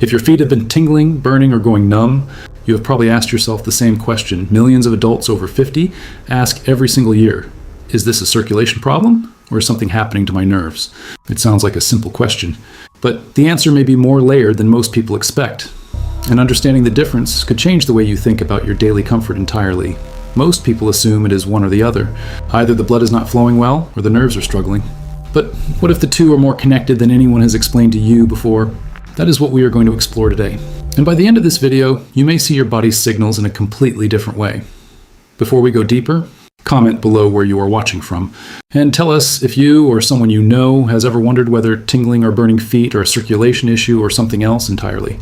If your feet have been tingling, burning, or going numb, you have probably asked yourself the same question millions of adults over 50 ask every single year. Is this a circulation problem, or is something happening to my nerves? It sounds like a simple question, but the answer may be more layered than most people expect. And understanding the difference could change the way you think about your daily comfort entirely. Most people assume it is one or the other. Either the blood is not flowing well, or the nerves are struggling. But what if the two are more connected than anyone has explained to you before? That is what we are going to explore today. And by the end of this video, you may see your body's signals in a completely different way. Before we go deeper, comment below where you are watching from, and tell us if you or someone you know has ever wondered whether tingling or burning feet are a circulation issue or something else entirely.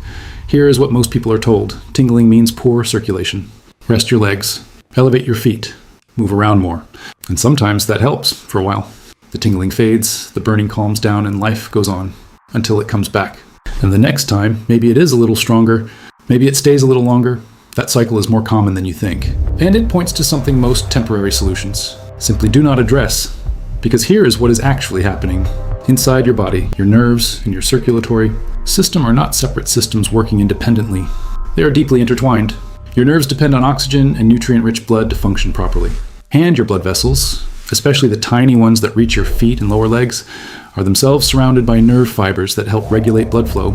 Here is what most people are told. Tingling means poor circulation. Rest your legs, elevate your feet, move around more. And sometimes that helps for a while. The tingling fades, the burning calms down, and life goes on until it comes back. And the next time, maybe it is a little stronger, maybe it stays a little longer. That cycle is more common than you think. And it points to something most temporary solutions simply do not address. Because here is what is actually happening. Inside your body, your nerves and your circulatory system are not separate systems working independently. They are deeply intertwined. Your nerves depend on oxygen and nutrient-rich blood to function properly. And your blood vessels, especially the tiny ones that reach your feet and lower legs, are themselves surrounded by nerve fibers that help regulate blood flow.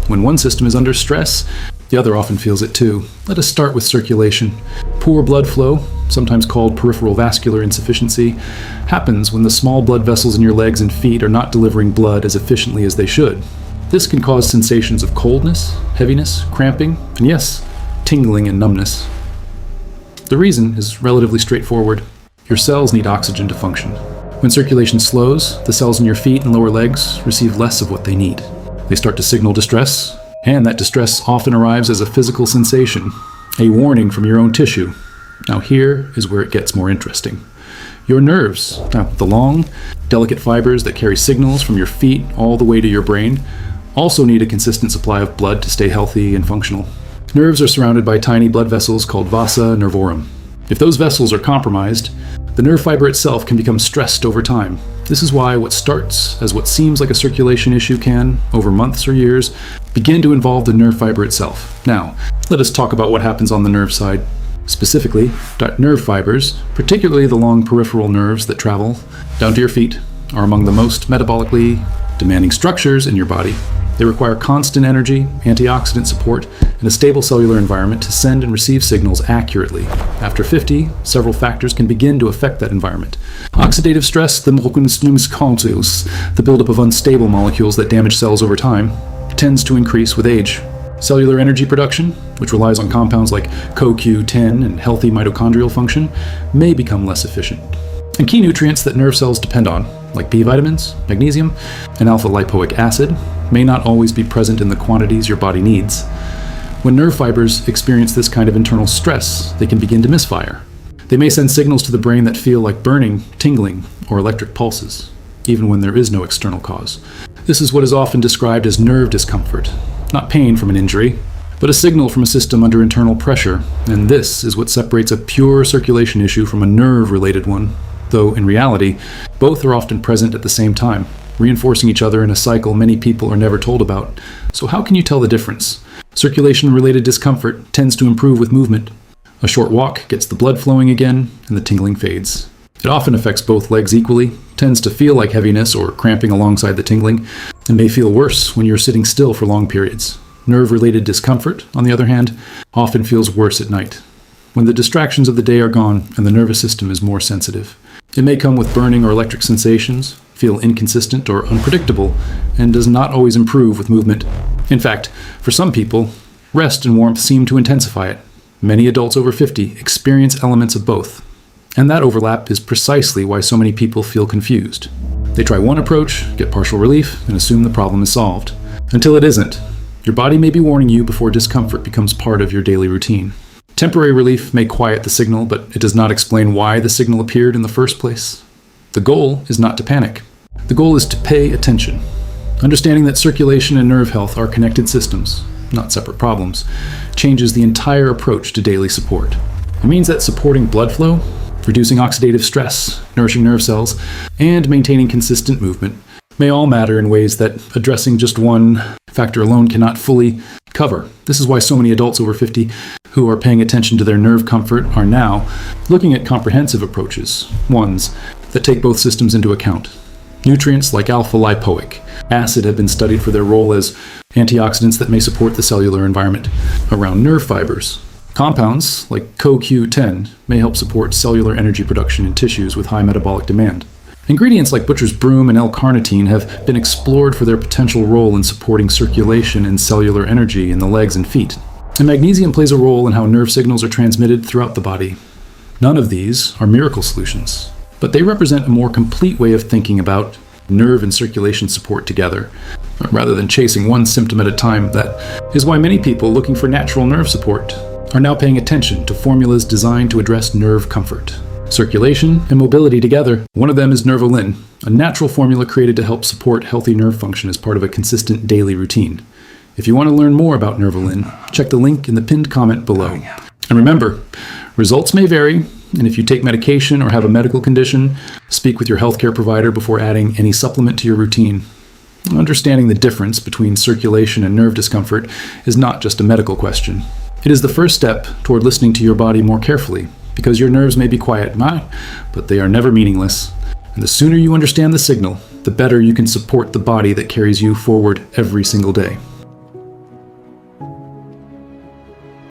When one system is under stress, the other often feels it too. Let us start with circulation. Poor blood flow, sometimes called peripheral vascular insufficiency, happens when the small blood vessels in your legs and feet are not delivering blood as efficiently as they should. This can cause sensations of coldness, heaviness, cramping, and yes, tingling and numbness. The reason is relatively straightforward. Your cells need oxygen to function. When circulation slows, the cells in your feet and lower legs receive less of what they need. They start to signal distress, and that distress often arrives as a physical sensation, a warning from your own tissue. Now here is where it gets more interesting. Your nerves, now the long, delicate fibers that carry signals from your feet all the way to your brain, also need a consistent supply of blood to stay healthy and functional. Nerves are surrounded by tiny blood vessels called vasa nervorum. If those vessels are compromised, the nerve fiber itself can become stressed over time. This is why what starts as what seems like a circulation issue can, over months or years, begin to involve the nerve fiber itself. Now, let us talk about what happens on the nerve side. Specifically, nerve fibers, particularly the long peripheral nerves that travel down to your feet, are among the most metabolically demanding structures in your body. They require constant energy, antioxidant support, and a stable cellular environment to send and receive signals accurately. After 50, several factors can begin to affect that environment. Oxidative stress, the buildup of unstable molecules that damage cells over time, tends to increase with age. Cellular energy production, which relies on compounds like CoQ10 and healthy mitochondrial function, may become less efficient. And key nutrients that nerve cells depend on, like B vitamins, magnesium, and alpha lipoic acid, may not always be present in the quantities your body needs. When nerve fibers experience this kind of internal stress, they can begin to misfire. They may send signals to the brain that feel like burning, tingling, or electric pulses, even when there is no external cause. This is what is often described as nerve discomfort, not pain from an injury, but a signal from a system under internal pressure, and this is what separates a pure circulation issue from a nerve-related one, though in reality, both are often present at the same time, reinforcing each other in a cycle many people are never told about. So how can you tell the difference? Circulation-related discomfort tends to improve with movement. A short walk gets the blood flowing again, and the tingling fades. It often affects both legs equally, tends to feel like heaviness or cramping alongside the tingling, and may feel worse when you're sitting still for long periods. Nerve-related discomfort, on the other hand, often feels worse at night, when the distractions of the day are gone and the nervous system is more sensitive. It may come with burning or electric sensations, feel inconsistent or unpredictable, and does not always improve with movement. In fact, for some people, rest and warmth seem to intensify it. Many adults over 50 experience elements of both. And that overlap is precisely why so many people feel confused. They try one approach, get partial relief, and assume the problem is solved. Until it isn't. Your body may be warning you before discomfort becomes part of your daily routine. Temporary relief may quiet the signal, but it does not explain why the signal appeared in the first place. The goal is not to panic. The goal is to pay attention. Understanding that circulation and nerve health are connected systems, not separate problems, changes the entire approach to daily support. It means that supporting blood flow, reducing oxidative stress, nourishing nerve cells, and maintaining consistent movement may all matter in ways that addressing just one factor alone cannot fully cover. This is why so many adults over 50 who are paying attention to their nerve comfort are now looking at comprehensive approaches, ones that take both systems into account. Nutrients like alpha-lipoic acid have been studied for their role as antioxidants that may support the cellular environment around nerve fibers. Compounds like CoQ10 may help support cellular energy production in tissues with high metabolic demand. Ingredients like butcher's broom and L-Carnitine have been explored for their potential role in supporting circulation and cellular energy in the legs and feet. And magnesium plays a role in how nerve signals are transmitted throughout the body. None of these are miracle solutions, but they represent a more complete way of thinking about nerve and circulation support together, rather than chasing one symptom at a time. That is why many people looking for natural nerve support are now paying attention to formulas designed to address nerve comfort, circulation, and mobility together. One of them is NerveWise, a natural formula created to help support healthy nerve function as part of a consistent daily routine. If you want to learn more about NerveWise, check the link in the pinned comment below. And remember, results may vary, and if you take medication or have a medical condition, speak with your healthcare provider before adding any supplement to your routine. Understanding the difference between circulation and nerve discomfort is not just a medical question. It is the first step toward listening to your body more carefully, because your nerves may be quiet, but they are never meaningless. And the sooner you understand the signal, the better you can support the body that carries you forward every single day.